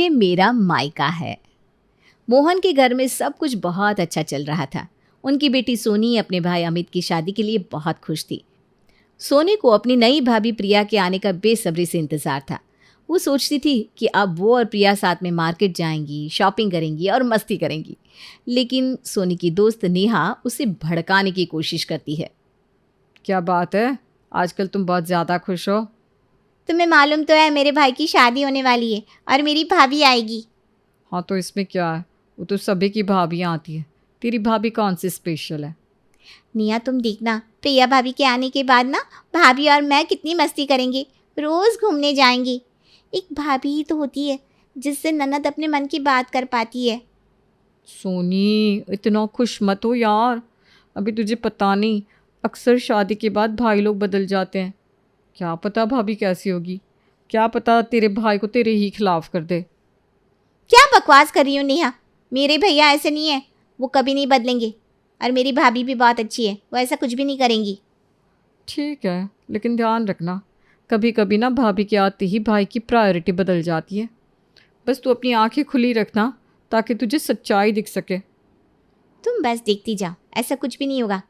ये मेरा मायका है। मोहन के घर में सब कुछ बहुत अच्छा चल रहा था। उनकी बेटी सोनी अपने भाई अमित की शादी के लिए बहुत खुश थी। सोनी को अपनी नई भाभी प्रिया के आने का बेसब्री से इंतज़ार था। वो सोचती थी कि अब वो और प्रिया साथ में मार्केट जाएंगी, शॉपिंग करेंगी और मस्ती करेंगी। लेकिन सोनी की दोस्त नेहा उसे भड़काने की कोशिश करती है। क्या बात है, आजकल तुम बहुत ज़्यादा खुश हो। तुम्हें मालूम तो है मेरे भाई की शादी होने वाली है और मेरी भाभी आएगी। हाँ तो इसमें क्या है, वो तो सभी की भाभियाँ आती है, तेरी भाभी कौन सी स्पेशल है। निया तुम देखना, प्रिया भाभी के आने के बाद ना भाभी और मैं कितनी मस्ती करेंगे, रोज़ घूमने जाएंगे। एक भाभी ही तो होती है जिससे ननद अपने मन की बात कर पाती है। सोनी इतना खुश मत हो यार, अभी तुझे पता नहीं, अक्सर शादी के बाद भाई लोग बदल जाते हैं। क्या पता भाभी कैसी होगी, क्या पता तेरे भाई को तेरे ही खिलाफ कर दे। क्या बकवास कर रही हो नेहा, मेरे भैया ऐसे नहीं है, वो कभी नहीं बदलेंगे। और मेरी भाभी भी बहुत अच्छी है, वो ऐसा कुछ भी नहीं करेंगी। ठीक है, लेकिन ध्यान रखना, कभी कभी ना भाभी के आते ही भाई की प्रायोरिटी बदल जाती है। बस तू अपनी आंखें खुली रखना ताकि तुझे सच्चाई दिख सके। तुम बस देखती जाओ, ऐसा कुछ भी नहीं होगा।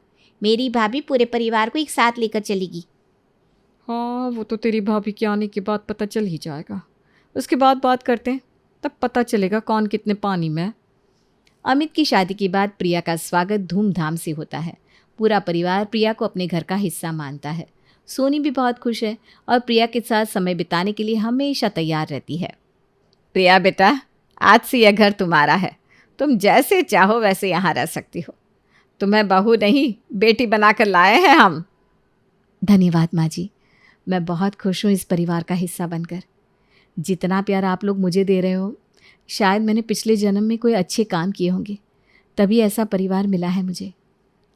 मेरी भाभी पूरे परिवार को एक साथ लेकर चलेगी। हाँ वो तो तेरी भाभी के आने के बाद पता चल ही जाएगा, उसके बाद बात करते हैं, तब पता चलेगा कौन कितने पानी में है। अमित की शादी के बाद प्रिया का स्वागत धूमधाम से होता है। पूरा परिवार प्रिया को अपने घर का हिस्सा मानता है। सोनी भी बहुत खुश है और प्रिया के साथ समय बिताने के लिए हमेशा तैयार रहती है। प्रिया बेटा, आज से यह घर तुम्हारा है, तुम जैसे चाहो वैसे यहाँ रह सकती हो। तुम्हें बहू नहीं बेटी बनाकर लाए हैं हम। धन्यवाद माँ जी, मैं बहुत खुश हूँ इस परिवार का हिस्सा बनकर। जितना प्यार आप लोग मुझे दे रहे हो, शायद मैंने पिछले जन्म में कोई अच्छे काम किए होंगे, तभी ऐसा परिवार मिला है मुझे।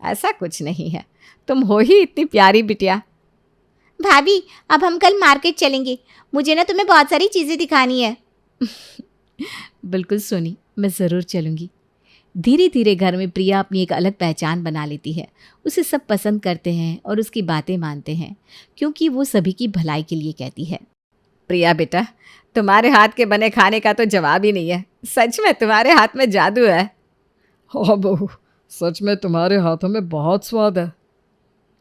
ऐसा कुछ नहीं है, तुम हो ही इतनी प्यारी बिटिया। भाभी अब हम कल मार्केट चलेंगे, मुझे ना तुम्हें बहुत सारी चीज़ें दिखानी है। बिल्कुल सोनी, मैं ज़रूर चलूँगी। धीरे धीरे घर में प्रिया अपनी एक अलग पहचान बना लेती है। उसे सब पसंद करते हैं और उसकी बातें मानते हैं, क्योंकि वो सभी की भलाई के लिए कहती है। प्रिया बेटा, तुम्हारे हाथ के बने खाने का तो जवाब ही नहीं है। सच में तुम्हारे हाथ में जादू है। हाँ बहू, सच में तुम्हारे हाथों में बहुत स्वाद है।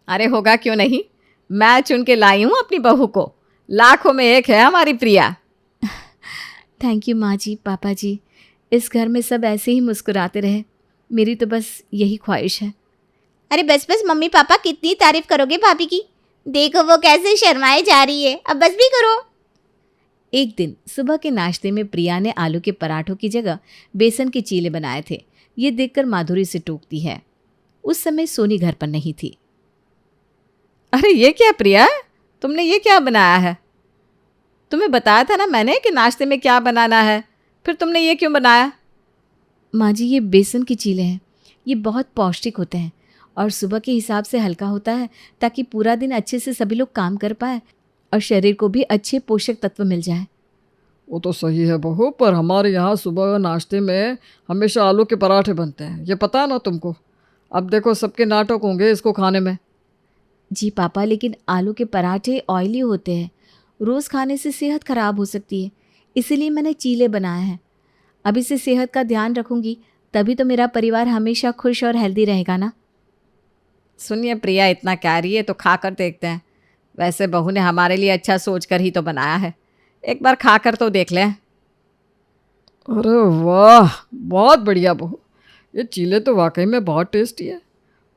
अरे होगा क्यों नहीं, मैं चुन के लाई हूँ अपनी बहू को, लाखों में एक है हमारी प्रिया। थैंक यू माँ जी, पापा जी, इस घर में सब ऐसे ही मुस्कुराते रहे, मेरी तो बस यही ख्वाहिश है। अरे बस बस मम्मी पापा, कितनी तारीफ करोगे भाभी की, देखो वो कैसे शर्माए जा रही है, अब बस भी करो। एक दिन सुबह के नाश्ते में प्रिया ने आलू के पराठों की जगह बेसन के चीले बनाए थे। ये देखकर माधुरी से टोकती है। उस समय सोनी घर पर नहीं थी। अरे ये क्या प्रिया, तुमने ये क्या बनाया है? तुम्हें बताया था ना मैंने कि नाश्ते में क्या बनाना है, फिर तुमने ये क्यों बनाया? माँ जी, ये बेसन के चीले हैं, ये बहुत पौष्टिक होते हैं और सुबह के हिसाब से हल्का होता है, ताकि पूरा दिन अच्छे से सभी लोग काम कर पाए और शरीर को भी अच्छे पोषक तत्व मिल जाए। वो तो सही है बहू, पर हमारे यहाँ सुबह नाश्ते में हमेशा आलू के पराठे बनते हैं, ये पता है ना तुमको। अब देखो सबके नाटक होंगे इसको खाने में। जी पापा, लेकिन आलू के पराठे ऑयली होते हैं, रोज़ खाने से सेहत खराब हो सकती है, इसीलिए मैंने चीले बनाए हैं। अब इससे सेहत का ध्यान रखूंगी, तभी तो मेरा परिवार हमेशा खुश और हेल्दी रहेगा ना। सुनिए प्रिया, इतना कह रही है तो खा कर देखते हैं। वैसे बहू ने हमारे लिए अच्छा सोच कर ही तो बनाया है, एक बार खा कर तो देख लें। अरे वाह, बहुत बढ़िया बहू, ये चीले तो वाकई में बहुत टेस्टी है।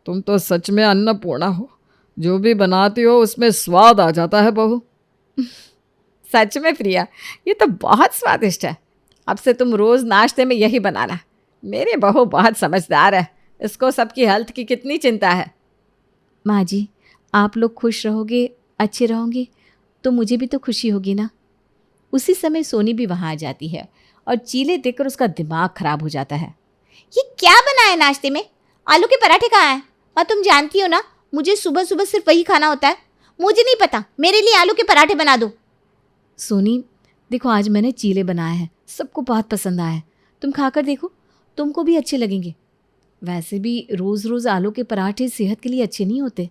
तुम तो सच में अन्नपूर्णा हो, जो भी बनाती हो उसमें स्वाद आ जाता है बहू। सच में प्रिया, ये तो बहुत स्वादिष्ट है। अब से तुम रोज़ नाश्ते में यही बनाना। मेरी बहू बहुत समझदार है, इसको सबकी हेल्थ की कितनी चिंता है। माँ जी, आप लोग खुश रहोगे, अच्छे रहोगे तो मुझे भी तो खुशी होगी ना। उसी समय सोनी भी वहाँ आ जाती है और चीले देखकर उसका दिमाग खराब हो जाता है। ये क्या बना है नाश्ते में, आलू के पराठे कहाँ हैं? और तुम जानती हो ना, मुझे सुबह सुबह सिर्फ वही खाना होता है, मुझे नहीं पता, मेरे लिए आलू के पराठे बना दो। सोनी देखो, आज मैंने चीले बनाए हैं, सबको बहुत पसंद आया है, तुम खाकर देखो, तुमको भी अच्छे लगेंगे। वैसे भी रोज़ रोज़ आलू के पराठे सेहत के लिए अच्छे नहीं होते।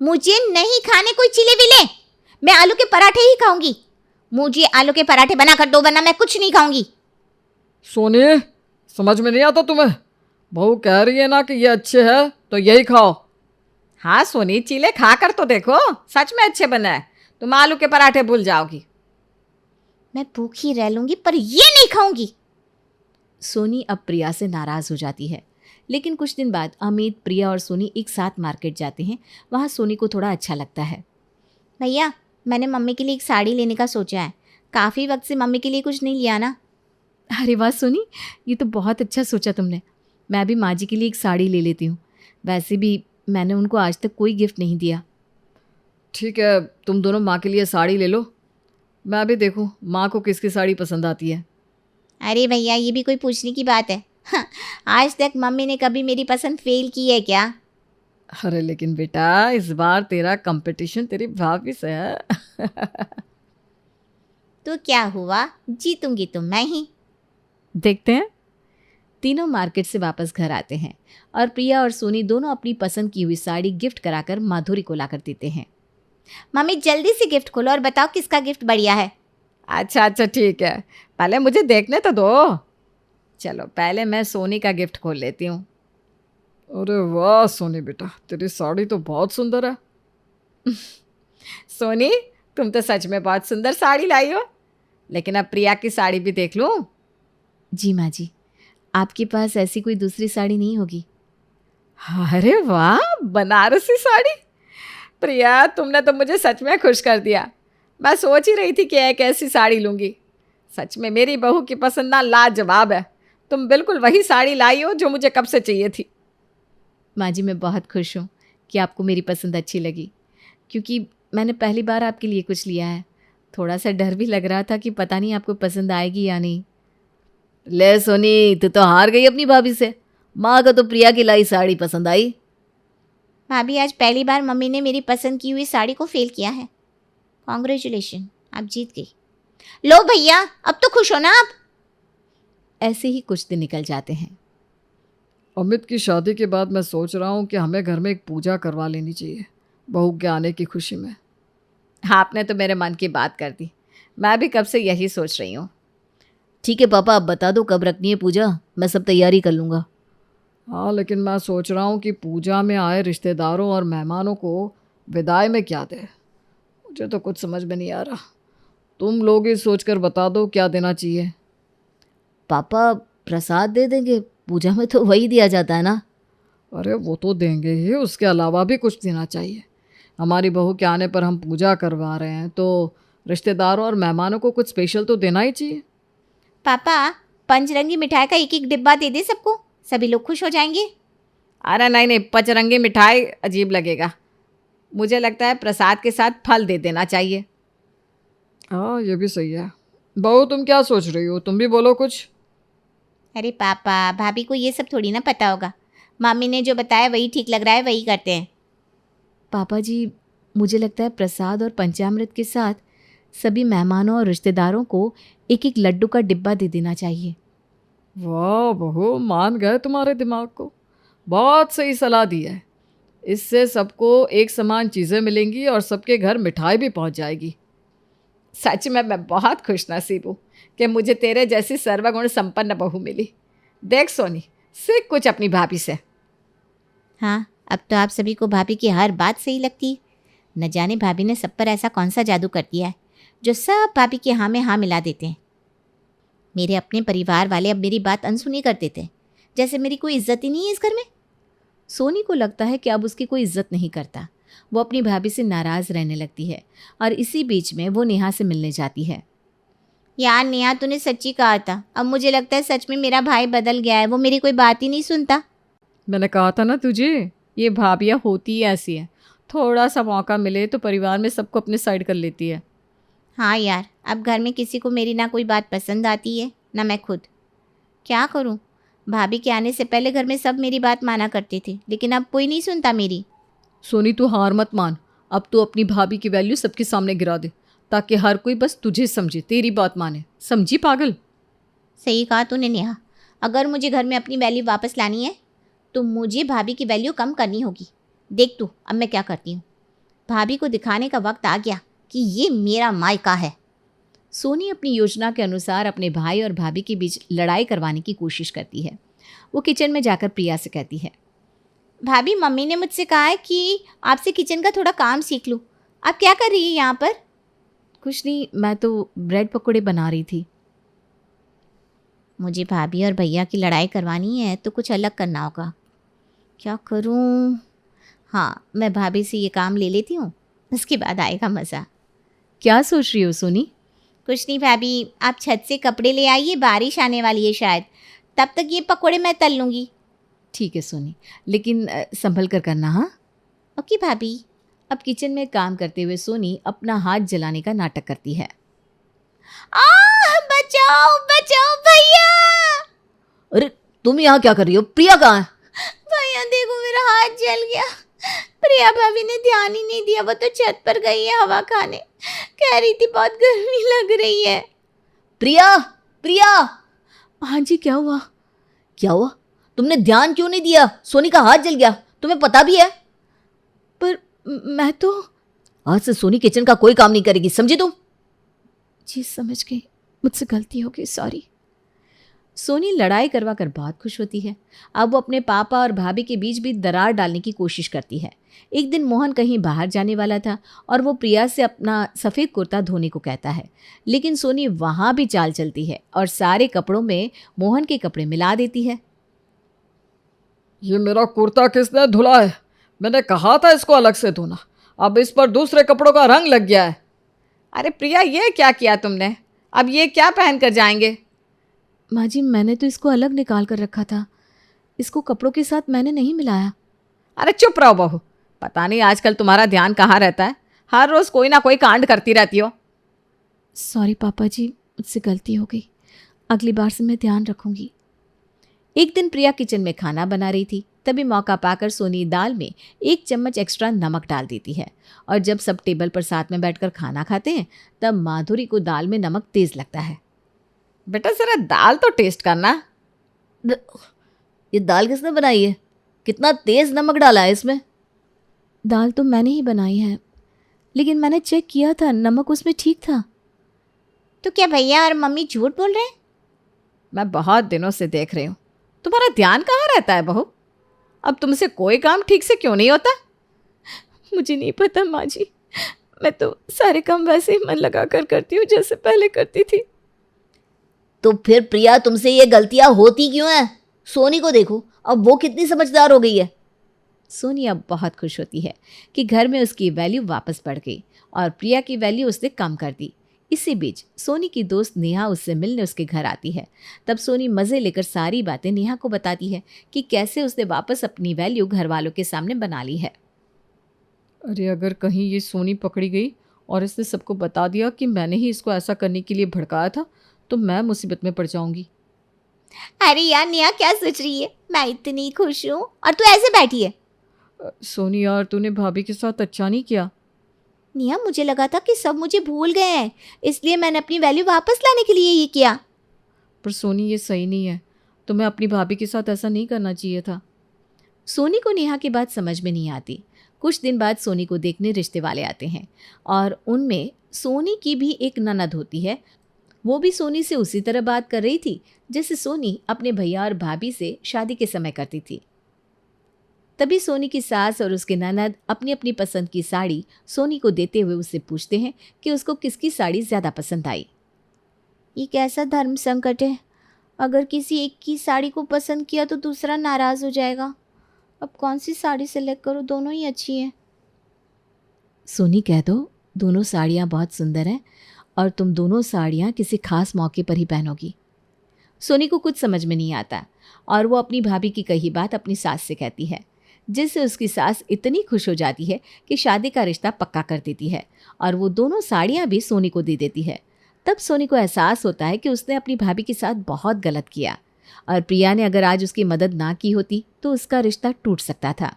मुझे नहीं खाने कोई चीले विले, मैं आलू के पराठे ही खाऊंगी। मुझे आलू के पराठे बना कर दो, वरना मैं कुछ नहीं खाऊंगी। सोनी, समझ में नहीं आता तुम्हें? बहू कह रही है ना कि ये अच्छे है तो यही खाओ। हाँ सोनी, चीले खा कर तो देखो, सच में अच्छे बना है। तुम आलू के पराठे भूल जाओगी। मैं भूखी रह लूंगी पर ये नहीं खाऊंगी। सोनी अब प्रिया से नाराज हो जाती है। लेकिन कुछ दिन बाद अमित, प्रिया और सोनी एक साथ मार्केट जाते हैं। वहाँ सोनी को थोड़ा अच्छा लगता है। भैया, मैंने मम्मी के लिए एक साड़ी लेने का सोचा है। काफ़ी वक्त से मम्मी के लिए कुछ नहीं लिया ना। अरे वाह सोनी, ये तो बहुत अच्छा सोचा तुमने। मैं भी माँ जी के लिए एक साड़ी ले लेती हूँ। वैसे भी मैंने उनको आज तक कोई गिफ्ट नहीं दिया। ठीक है, तुम दोनों माँ के लिए साड़ी ले लो। मैं भी देखूँ माँ को किसकी साड़ी पसंद आती है। अरे भैया, ये भी कोई पूछने की बात है? हाँ, आज तक मम्मी ने कभी मेरी पसंद फेल की है क्या? अरे लेकिन बेटा, इस बार तेरा कंपटीशन तेरी भाभी से है। तो क्या हुआ, जीतूंगी तो मैं ही। देखते हैं। तीनों मार्केट से वापस घर आते हैं और प्रिया और सोनी दोनों अपनी पसंद की हुई साड़ी गिफ्ट कराकर माधुरी को लाकर देते हैं। मम्मी जल्दी से गिफ्ट खोलो और बताओ किसका गिफ्ट बढ़िया है। अच्छा अच्छा ठीक है, पहले मुझे देखने तो दो। चलो पहले मैं सोनी का गिफ्ट खोल लेती हूँ। अरे वाह सोनी बेटा, तेरी साड़ी तो बहुत सुंदर है। सोनी, तुम तो सच में बहुत सुंदर साड़ी लाई हो। लेकिन अब प्रिया की साड़ी भी देख लूँ। जी माँ जी, आपके पास ऐसी कोई दूसरी साड़ी नहीं होगी? अरे वाह, बनारसी साड़ी। प्रिया, तुमने तो मुझे सच में खुश कर दिया। मैं सोच ही रही थी कि एक ऐसी साड़ी लूँगी। सच में मेरी बहू की पसंद ना लाजवाब है। तुम बिल्कुल वही साड़ी लाई हो जो मुझे कब से चाहिए थी। माँ जी, मैं बहुत खुश हूँ कि आपको मेरी पसंद अच्छी लगी, क्योंकि मैंने पहली बार आपके लिए कुछ लिया है। थोड़ा सा डर भी लग रहा था कि पता नहीं आपको पसंद आएगी या नहीं। ले सोनी, तू तो हार गई अपनी भाभी से। माँ को तो प्रिया की लाई साड़ी पसंद आई। भाभी, आज पहली बार मम्मी ने मेरी पसंद की हुई साड़ी को फेल किया है। कॉन्ग्रेचुलेशन, आप जीत गई। लो भैया, अब तो खुश हो ना आप? ऐसे ही कुछ दिन निकल जाते हैं। अमित की शादी के बाद मैं सोच रहा हूँ कि हमें घर में एक पूजा करवा लेनी चाहिए, बहू के आने की खुशी में। आपने तो मेरे मन की बात कर दी। मैं भी कब से यही सोच रही हूँ। ठीक है पापा, आप बता दो कब रखनी है पूजा, मैं सब तैयारी कर लूँगा। हाँ, लेकिन मैं सोच रहा हूँ कि पूजा में आए रिश्तेदारों और मेहमानों को विदाई में क्या दे। मुझे तो कुछ समझ में नहीं आ रहा। तुम लोग ही सोच कर बता दो क्या देना चाहिए। पापा, प्रसाद दे देंगे, पूजा में तो वही दिया जाता है ना। अरे वो तो देंगे ही, उसके अलावा भी कुछ देना चाहिए। हमारी बहू के आने पर हम पूजा करवा रहे हैं तो रिश्तेदारों और मेहमानों को कुछ स्पेशल तो देना ही चाहिए। पापा, पंचरंगी मिठाई का एक एक डिब्बा दे दे सबको, सभी लोग खुश हो जाएंगे। अरे नहीं नहीं, पंचरंगी मिठाई अजीब लगेगा। मुझे लगता है प्रसाद के साथ फल दे देना चाहिए। हाँ, ये भी सही है। बहू, तुम क्या सोच रही हो? तुम भी बोलो कुछ। अरे पापा, भाभी को ये सब थोड़ी ना पता होगा। मम्मी ने जो बताया वही ठीक लग रहा है, वही करते हैं। पापा जी, मुझे लगता है प्रसाद और पंचामृत के साथ सभी मेहमानों और रिश्तेदारों को एक एक लड्डू का डिब्बा दे देना चाहिए। वाह बहू, मान गए तुम्हारे दिमाग को। बहुत सही सलाह दी है। इससे सबको एक समान चीज़ें मिलेंगी और सबके घर मिठाई भी पहुंच जाएगी। सच में मैं बहुत खुश नसीब हूँ कि मुझे तेरे जैसी सर्वगुण संपन्न बहू मिली। देख सोनी, सीख कुछ अपनी भाभी से। हाँ, अब तो आप सभी को भाभी की हर बात सही लगती है। न जाने भाभी ने सब पर ऐसा कौन सा जादू कर दिया है जो सब भाभी के हाँ में हाँ मिला देते हैं। मेरे अपने परिवार वाले अब मेरी बात अनसुनी कर देते हैं, जैसे मेरी कोई इज्जत ही नहीं है इस घर में। सोनी को लगता है कि अब उसकी कोई इज्जत नहीं करता। वो अपनी भाभी से नाराज़ रहने लगती है और इसी बीच में वो नेहा से मिलने जाती है। यार नेहा, तूने सच्ची कहा था। अब मुझे लगता है सच में मेरा भाई बदल गया है, वो मेरी कोई बात ही नहीं सुनता। मैंने कहा था ना तुझे, ये भाभियाँ होती ही ऐसी हैं। थोड़ा सा मौका मिले तो परिवार में सबको अपने साइड कर लेती है। हाँ यार, अब घर में किसी को मेरी ना कोई बात पसंद आती है ना मैं खुद। क्या करूँ? भाभी के आने से पहले घर में सब मेरी बात माना करते थे, लेकिन अब कोई नहीं सुनता मेरी। सोनी, तू हार मत मान। अब तू अपनी भाभी की वैल्यू सबके सामने गिरा दे, ताकि हर कोई बस तुझे समझे, तेरी बात माने। समझी पागल? सही कहा तूने नेहा। अगर मुझे घर में अपनी वैल्यू वापस लानी है तो मुझे भाभी की वैल्यू कम करनी होगी। देख तू अब मैं क्या करती हूँ। भाभी को दिखाने का वक्त आ गया कि ये मेरा मायका है। सोनी अपनी योजना के अनुसार अपने भाई और भाभी के बीच लड़ाई करवाने की कोशिश करती है। वो किचन में जाकर प्रिया से कहती है, भाभी मम्मी ने मुझसे कहा है कि आपसे किचन का थोड़ा काम सीख लूँ। आप क्या कर रही है यहाँ पर? कुछ नहीं, मैं तो ब्रेड पकौड़े बना रही थी। मुझे भाभी और भैया की लड़ाई करवानी है तो कुछ अलग करना होगा। क्या करूँ? हाँ, मैं भाभी से ये काम ले लेती हूँ, उसके बाद आएगा मज़ा। क्या सोच रही हो सोनी? कुछ नहीं भाभी, आप छत से कपड़े ले आइए, बारिश आने वाली है शायद, तब तक ये पकोड़े मैं तल लूँगी। ठीक है सोनी, लेकिन संभल कर करना। हाँ ओके भाभी। अब किचन में काम करते हुए सोनी अपना हाथ जलाने का नाटक करती है। बचाओ बचाओ भैया! अरे तुम यहाँ क्या कर रही हो? प्रिया कहाँ है? भैया देखो मेरा हाथ जल गया। प्रिया भाभी ने ध्यान ही नहीं दिया, वो तो छत पर गई है हवा खाने। कह रही थी बहुत गर्मी लग रही है। प्रिया, प्रिया! हाँ जी, क्या हुआ? क्या हुआ? तुमने ध्यान क्यों नहीं दिया? सोनी का हाथ जल गया, तुम्हें पता भी है? पर मैं तो आज से सोनी किचन का कोई काम नहीं करेगी, समझी तुम? जी समझ गई, मुझसे गलती हो गई, सॉरी। सोनी लड़ाई करवा कर बहुत खुश होती है। अब वो अपने पापा और भाभी के बीच भी दरार डालने की कोशिश करती है। एक दिन मोहन कहीं बाहर जाने वाला था और वो प्रिया से अपना सफ़ेद कुर्ता धोने को कहता है, लेकिन सोनी वहाँ भी चाल चलती है और सारे कपड़ों में मोहन के कपड़े मिला देती है। ये मेरा कुर्ता किसने धुला है? मैंने कहा था इसको अलग से धोना, अब इस पर दूसरे कपड़ों का रंग लग गया है। अरे प्रिया, ये क्या किया तुमने? अब ये क्या पहन कर जाएंगे? माँ जी, मैंने तो इसको अलग निकाल कर रखा था, इसको कपड़ों के साथ मैंने नहीं मिलाया। अरे चुप रहो बहू, पता नहीं आजकल तुम्हारा ध्यान कहाँ रहता है, हर रोज़ कोई ना कोई कांड करती रहती हो। सॉरी पापा जी, मुझसे गलती हो गई, अगली बार से मैं ध्यान रखूंगी। एक दिन प्रिया किचन में खाना बना रही थी, तभी मौका पाकर सोनी दाल में 1 चम्मच एक्स्ट्रा नमक डाल देती है और जब सब टेबल पर साथ में बैठकर खाना खाते हैं तब माधुरी को दाल में नमक तेज लगता है। बेटा जरा दाल तो टेस्ट करना। ये दाल किसने बनाई है? कितना तेज नमक डाला है इसमें? दाल तो मैंने ही बनाई है, लेकिन मैंने चेक किया था, नमक उसमें ठीक था। तो क्या भैया और मम्मी झूठ बोल रहे हैं? मैं बहुत दिनों से देख रही हूँ, तुम्हारा ध्यान कहाँ रहता है बहू? अब तुमसे कोई काम ठीक से क्यों नहीं होता? मुझे नहीं पता माँ जी, मैं तो सारे काम वैसे ही मन लगा कर करती हूँ जैसे पहले करती थी। तो फिर प्रिया तुमसे ये गलतियाँ होती क्यों हैं? सोनी को देखो, अब वो कितनी समझदार हो गई है। सोनी अब बहुत खुश होती है कि घर में उसकी वैल्यू वापस बढ़ गई और प्रिया की वैल्यू उसने कम कर दी। इसी बीच सोनी की दोस्त नेहा उससे मिलने उसके घर आती है। तब सोनी मज़े लेकर सारी बातें नेहा को बताती है कि कैसे उसने वापस अपनी वैल्यू घर वालों के सामने बना ली है। अरे अगर कहीं ये सोनी पकड़ी गई और इसने सबको बता दिया कि मैंने ही इसको ऐसा करने के लिए भड़काया था, तो मैं मुसीबत में पड़ जाऊंगी। अरे यार नेहा क्या सोच रही है, मैं इतनी खुश हूँ और तू ऐसे बैठी है। सोनी यार, तूने भाभी के साथ अच्छा नहीं किया। नेहा मुझे लगा था कि सब मुझे भूल गए हैं, इसलिए मैंने अपनी वैल्यू वापस लाने के लिए ये किया। पर सोनी ये सही नहीं है, तुम्हें अपनी भाभी के साथ ऐसा नहीं करना चाहिए था। सोनी को नेहा की बात समझ में नहीं आती। कुछ दिन बाद सोनी को देखने रिश्ते वाले आते हैं और उनमें सोनी की भी एक ननद होती है। वो भी सोनी से उसी तरह बात कर रही थी जैसे सोनी अपने भैया और भाभी से शादी के समय करती थी। तभी सोनी की सास और उसके ननद अपनी अपनी पसंद की साड़ी सोनी को देते हुए उससे पूछते हैं कि उसको किसकी साड़ी ज़्यादा पसंद आई। ये कैसा धर्म संकट है, अगर किसी एक की साड़ी को पसंद किया तो दूसरा नाराज़ हो जाएगा। अब कौन सी साड़ी सेलेक्ट करूँ, दोनों ही अच्छी हैं। सोनी कह दो दोनों साड़ियाँ बहुत सुंदर हैं और तुम दोनों साड़ियाँ किसी खास मौके पर ही पहनोगी। सोनी को कुछ समझ में नहीं आता और वो अपनी भाभी की कही बात अपनी सास से कहती है, जिससे उसकी सास इतनी खुश हो जाती है कि शादी का रिश्ता पक्का कर देती है और वो दोनों साड़ियाँ भी सोनी को दे देती है। तब सोनी को एहसास होता है कि उसने अपनी भाभी के साथ बहुत गलत किया और प्रिया ने अगर आज उसकी मदद ना की होती तो उसका रिश्ता टूट सकता था।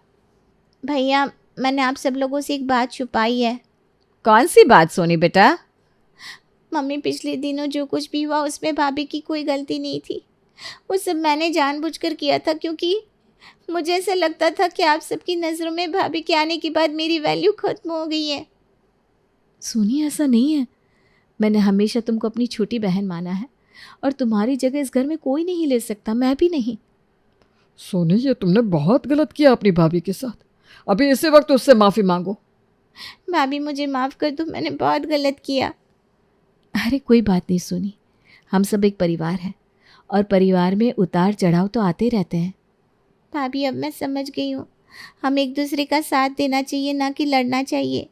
भैया मैंने आप सब लोगों से एक बात छुपाई है। कौन सी बात सोनी बेटा? मम्मी पिछले दिनों जो कुछ भी हुआ उसमें भाभी की कोई गलती नहीं थी, वो सब मैंने जानबूझकर किया था, क्योंकि मुझे ऐसा लगता था कि आप सबकी नज़रों में भाभी के आने के बाद मेरी वैल्यू खत्म हो गई है। सोनी ऐसा नहीं है, मैंने हमेशा तुमको अपनी छोटी बहन माना है और तुम्हारी जगह इस घर में कोई नहीं ले सकता, मैं भी नहीं। सोनी, ये तुमने बहुत गलत किया अपनी भाभी के साथ। अभी इसी वक्त उससे माफ़ी मांगो। भाभी मुझे माफ़ कर दो, मैंने बहुत गलत किया। अरे कोई बात नहीं सोनी, हम सब एक परिवार हैं और परिवार में उतार चढ़ाव तो आते रहते हैं। भाभी अब मैं समझ गई हूँ, हम एक दूसरे का साथ देना चाहिए, ना कि लड़ना चाहिए।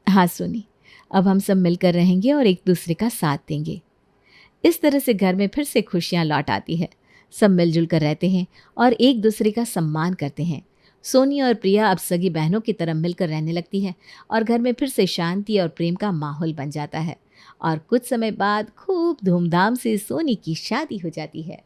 हाँ सोनी, अब हम सब मिलकर रहेंगे और एक दूसरे का साथ देंगे। इस तरह से घर में फिर से खुशियाँ लौट आती है। सब मिलजुल कर रहते हैं और एक दूसरे का सम्मान करते हैं। सोनी और प्रिया अब सगी बहनों की तरह मिलकर रहने लगती है और घर में फिर से शांति और प्रेम का माहौल बन जाता है। और कुछ समय बाद खूब धूमधाम से सोनी की शादी हो जाती है।